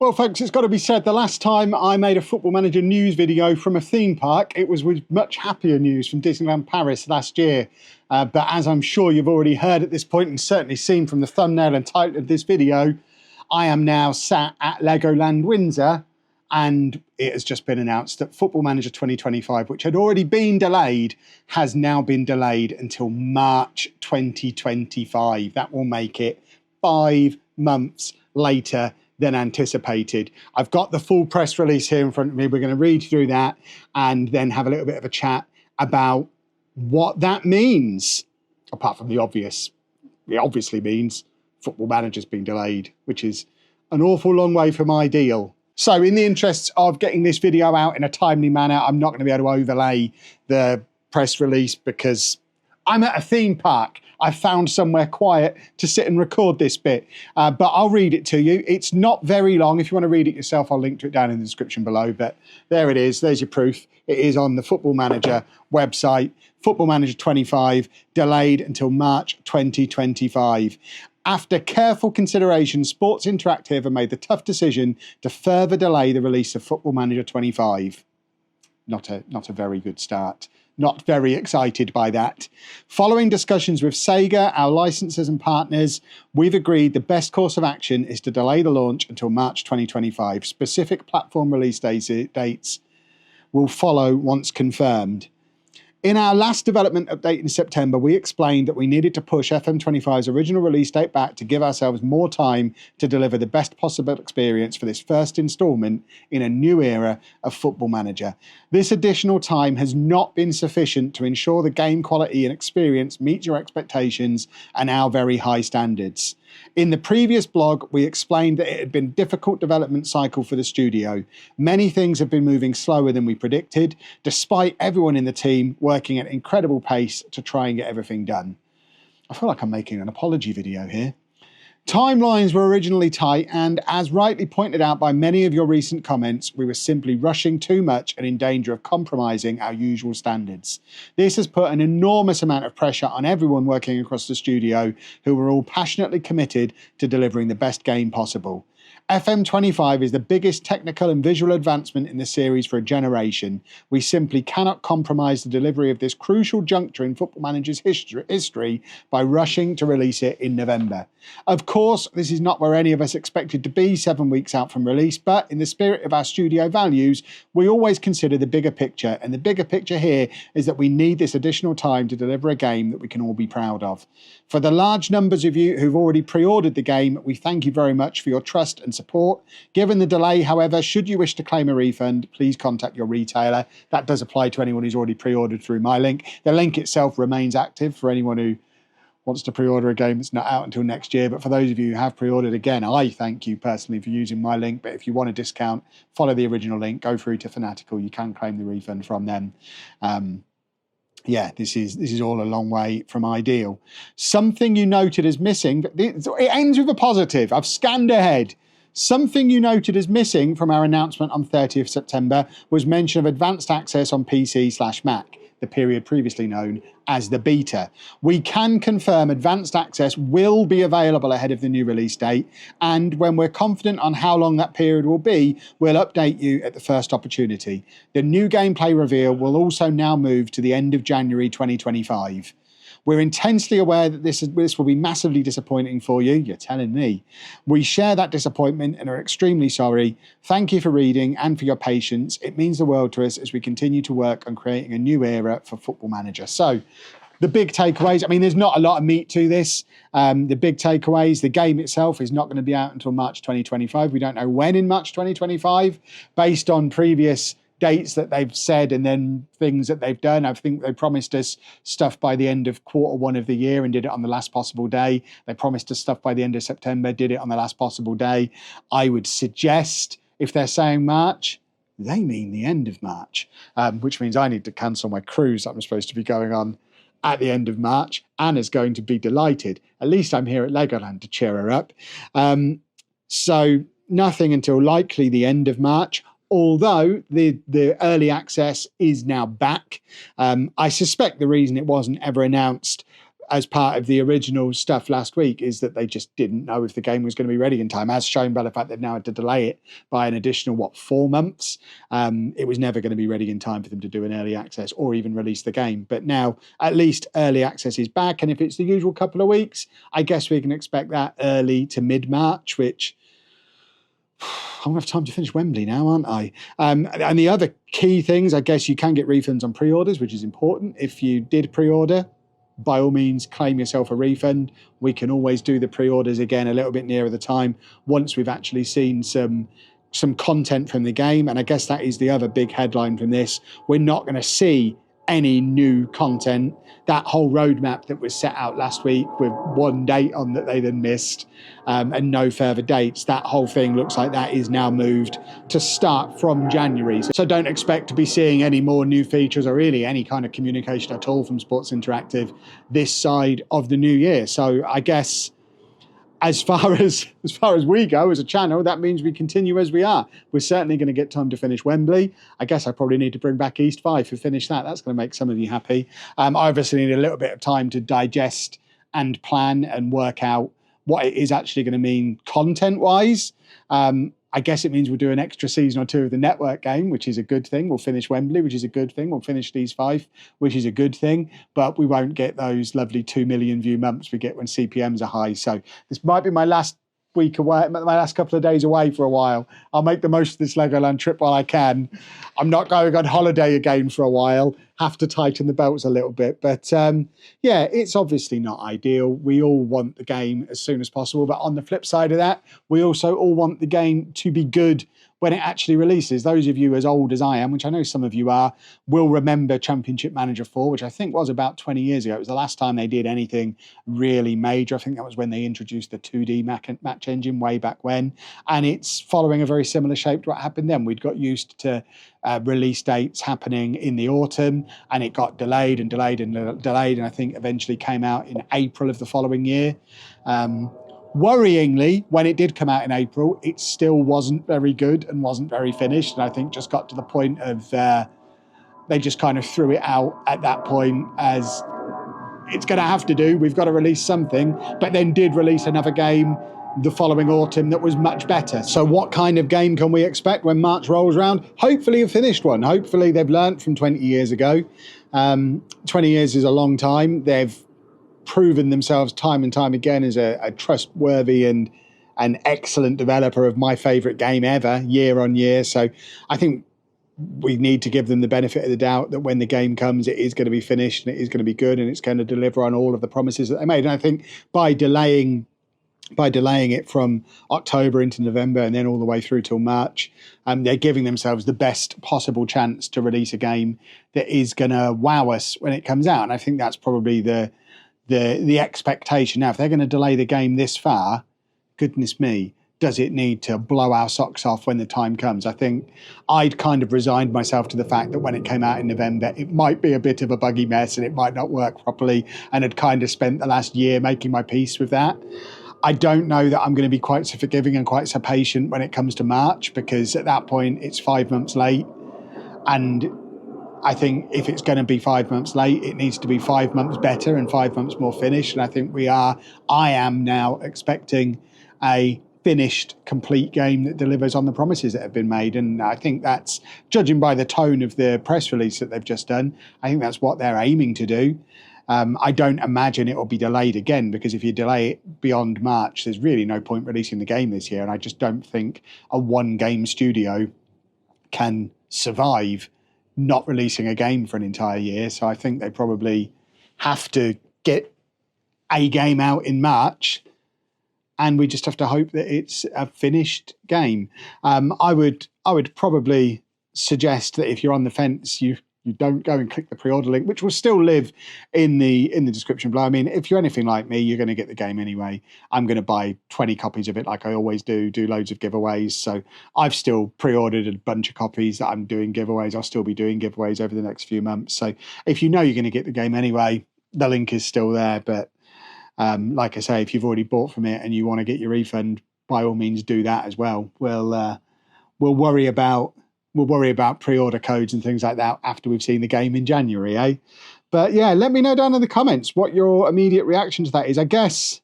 Well, folks, it's got to be said, the last time I made a Football Manager news video from a theme park, it was with much happier news from Disneyland Paris last year. But as I'm sure you've already heard at this point, and certainly seen from the thumbnail and title of this video, I am now sat at Legoland Windsor, and it has just been announced that Football Manager 2025, which had already been delayed, has now been delayed until March 2025. That will make it 5 months later than anticipated. I've got the full press release here in front of me. We're going to read through that and then have a little bit of a chat about what that means, apart from the obvious. It obviously means Football Manager's been delayed, which is an awful long way from ideal. So in the interests of getting this video out in a timely manner, I'm not going to be able to overlay the press release because I'm at a theme park. I found somewhere quiet to sit and record this bit, but I'll read it to you. It's not very long. If you want to read it yourself, I'll link to it down in the description below, but there it is. There's your proof. It is on the Football Manager website. Football Manager 25, delayed until March 2025. After careful consideration, Sports Interactive have made the tough decision to further delay the release of Football Manager 25. Not a very good start. Not very excited by that. Following discussions with Sega, our licensors and partners, we've agreed the best course of action is to delay the launch until March 2025. Specific platform release dates will follow once confirmed. In our last development update in September, we explained that we needed to push FM25's original release date back to give ourselves more time to deliver the best possible experience for this first instalment in a new era of Football Manager. This additional time has not been sufficient to ensure the game quality and experience meet your expectations and our very high standards. In the previous blog, we explained that it had been a difficult development cycle for the studio. Many things have been moving slower than we predicted, despite everyone in the team working at an incredible pace to try and get everything done. I feel like I'm making an apology video here. Timelines were originally tight, and as rightly pointed out by many of your recent comments, we were simply rushing too much and in danger of compromising our usual standards. This has put an enormous amount of pressure on everyone working across the studio, who were all passionately committed to delivering the best game possible. FM25 is the biggest technical and visual advancement in the series for a generation. We simply cannot compromise the delivery of this crucial juncture in Football Manager's history by rushing to release it in November. Of course, this is not where any of us expected to be 7 weeks out from release, but in the spirit of our studio values, we always consider the bigger picture, and the bigger picture here is that we need this additional time to deliver a game that we can all be proud of. For the large numbers of you who've already pre-ordered the game, we thank you very much for your trust and support. Given the delay, however, should you wish to claim a refund, please contact your retailer. That does apply to anyone who's already pre-ordered through my link. The link itself remains active for anyone who wants to pre-order a game that's not out until next year. But for those of you who have pre-ordered, again, I thank you personally for using my link. But if you want a discount, follow the original link, go through to Fanatical. You can claim the refund from them. Yeah, this is all a long way from ideal. Something you noted as missing, it ends with a positive. I've scanned ahead. Something you noted as missing from our announcement on 30th September was mention of advanced access on PC/Mac, the period previously known as the beta. We can confirm advanced access will be available ahead of the new release date, and when we're confident on how long that period will be, we'll update you at the first opportunity. The new gameplay reveal will also now move to the end of January 2025. We're intensely aware that this will be massively disappointing for you. You're telling me. We share that disappointment and are extremely sorry. Thank you for reading and for your patience. It means the world to us as we continue to work on creating a new era for Football Manager. So, the big takeaways, I mean, there's not a lot of meat to this. The big takeaways, the game itself is not going to be out until March 2025. We don't know when in March 2025, based on previous dates that they've said and then things that they've done. I think they promised us stuff by the end of Q1 of the year and did it on the last possible day. They promised us stuff by the end of September, did it on the last possible day. I would suggest, if they're saying March, they mean the end of March, which means I need to cancel my cruise that I'm supposed to be going on at the end of March. Anna's going to be delighted. At least I'm here at Legoland to cheer her up. So nothing until likely the end of March. Although the early access is now back. I suspect the reason it wasn't ever announced as part of the original stuff last week is that they just didn't know if the game was going to be ready in time, as shown by the fact they've now had to delay it by an additional, 4 months. It was never going to be ready in time for them to do an early access or even release the game. But now at least early access is back. And if it's the usual couple of weeks, I guess we can expect that early to mid-March, which I won't have time to finish Wembley now, aren't I? And the other key things, I guess you can get refunds on pre-orders, which is important. If you did pre-order, by all means, claim yourself a refund. We can always do the pre-orders again a little bit nearer the time once we've actually seen some content from the game. And I guess that is the other big headline from this. We're not going to see any new content. That whole roadmap that was set out last week with one date on that they then missed, and no further dates, that whole thing looks like that is now moved to start from January. So don't expect to be seeing any more new features or really any kind of communication at all from Sports Interactive this side of the new year. So I guess as far as we go as a channel, that means we continue as we are. We're certainly going to get time to finish Wembley. I guess I probably need to bring back East 5 to finish that. That's going to make some of you happy. I obviously need a little bit of time to digest and plan and work out what it is actually going to mean content-wise. I guess it means we'll do an extra season or two of the network game, which is a good thing. We'll finish Wembley, which is a good thing. We'll finish these 5, which is a good thing. But we won't get those lovely 2 million view months we get when CPMs are high. So this might be my last week away, my last couple of days away for a while. I'll make the most of this Legoland trip while I can. I'm not going on holiday again for a while. Have to tighten the belts a little bit. But yeah, it's obviously not ideal. We all want the game as soon as possible. But on the flip side of that, we also all want the game to be good when it actually releases. Those of you as old as I am, which I know some of you are, will remember Championship Manager 4, which I think was about 20 years ago. It was the last time they did anything really major. I think that was when they introduced the 2D match engine way back when. And it's following a very similar shape to what happened then. We'd got used to release dates happening in the autumn, and it got delayed and delayed and delayed, and I think eventually came out in April of the following year. Worryingly, when it did come out in April, it still wasn't very good and wasn't very finished, and I think just got to the point of they just kind of threw it out at that point as it's going to have to do, we've got to release something, but then did release another game the following autumn that was much better. So what kind of game can we expect when March rolls around? Hopefully a finished one. Hopefully they've learnt from 20 years ago. 20 years is a long time. They've proven themselves time and time again as a trustworthy and an excellent developer of my favourite game ever, year on year. So I think we need to give them the benefit of the doubt that when the game comes, it is going to be finished and it is going to be good and it's going to deliver on all of the promises that they made. And I think by delaying it from October into November and then all the way through till March, they're giving themselves the best possible chance to release a game that is going to wow us when it comes out. And I think that's probably the expectation. Now, if they're going to delay the game this far, goodness me, does it need to blow our socks off when the time comes? I think I'd kind of resigned myself to the fact that when it came out in November, it might be a bit of a buggy mess and it might not work properly, and had kind of spent the last year making my peace with that. I don't know that I'm going to be quite so forgiving and quite so patient when it comes to March, because at that point it's 5 months late. And I think if it's going to be 5 months late, it needs to be 5 months better and 5 months more finished. And I think I am now expecting a finished, complete game that delivers on the promises that have been made. And I think that's, judging by the tone of the press release that they've just done, I think that's what they're aiming to do. I don't imagine it will be delayed again, because if you delay it beyond March, there's really no point releasing the game this year. And I just don't think a one-game studio can survive not releasing a game for an entire year. So I think they probably have to get a game out in March, and we just have to hope that it's a finished game. I would probably suggest that if you're on the fence, you don't go and click the pre-order link, which will still live in the description below. I mean, if you're anything like me, you're going to get the game anyway. I'm going to buy 20 copies of it like I always do loads of giveaways. So I've still pre-ordered a bunch of copies that I'm doing giveaways. I'll still be doing giveaways over the next few months. So if you know you're going to get the game anyway, the link is still there. But like I say, if you've already bought from it and you want to get your refund, by all means do that as well. We'll worry about pre-order codes and things like that after we've seen the game in January, eh? But yeah, let me know down in the comments what your immediate reaction to that is. I guess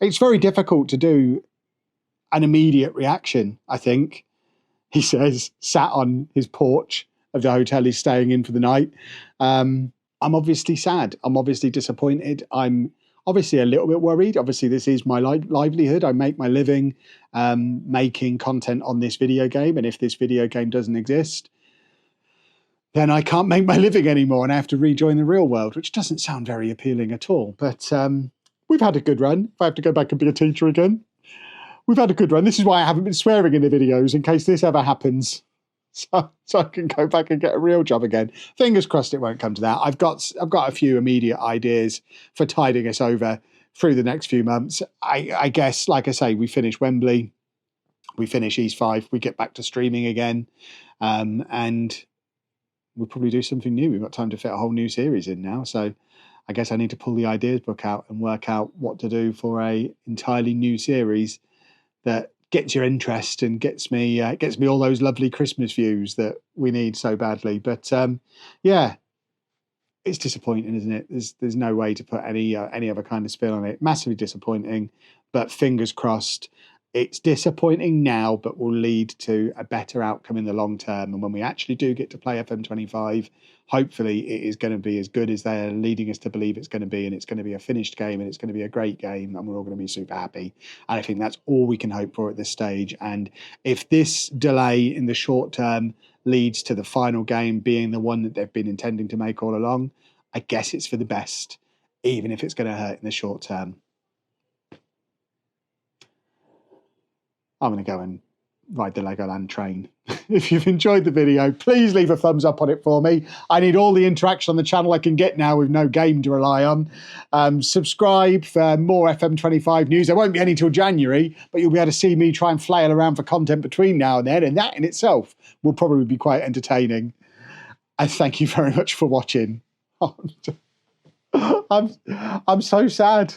it's very difficult to do an immediate reaction, I think. He says, sat on his porch of the hotel he's staying in for the night. I'm obviously sad. I'm obviously disappointed. I'm obviously a little bit worried. Obviously, this is my livelihood. I make my living making content on this video game. And if this video game doesn't exist, then I can't make my living anymore and I have to rejoin the real world, which doesn't sound very appealing at all. But we've had a good run. If I have to go back and be a teacher again, we've had a good run. This is why I haven't been swearing in the videos, in case this ever happens. So I can go back and get a real job again. Fingers crossed it won't come to that. I've got a few immediate ideas for tiding us over through the next few months. I guess, like I say, we finish Wembley, we finish East 5, we get back to streaming again, and we'll probably do something new. We've got time to fit a whole new series in now. So I guess I need to pull the ideas book out and work out what to do for a entirely new series that gets your interest and gets me all those lovely Christmas views that we need so badly. But yeah, it's disappointing, isn't it? There's no way to put any other kind of spin on it. Massively disappointing, but fingers crossed. It's disappointing now, but will lead to a better outcome in the long term. And when we actually do get to play FM25, hopefully it is going to be as good as they're leading us to believe it's going to be. And it's going to be a finished game and it's going to be a great game and we're all going to be super happy. And I think that's all we can hope for at this stage. And if this delay in the short term leads to the final game being the one that they've been intending to make all along, I guess it's for the best, even if it's going to hurt in the short term. I'm going to go and ride the Legoland train. If you've enjoyed the video, please leave a thumbs up on it for me. I need all the interaction on the channel I can get now with no game to rely on. Subscribe for more FM25 news. There won't be any till January, but you'll be able to see me try and flail around for content between now and then, and that in itself will probably be quite entertaining. And thank you very much for watching. I'm so sad.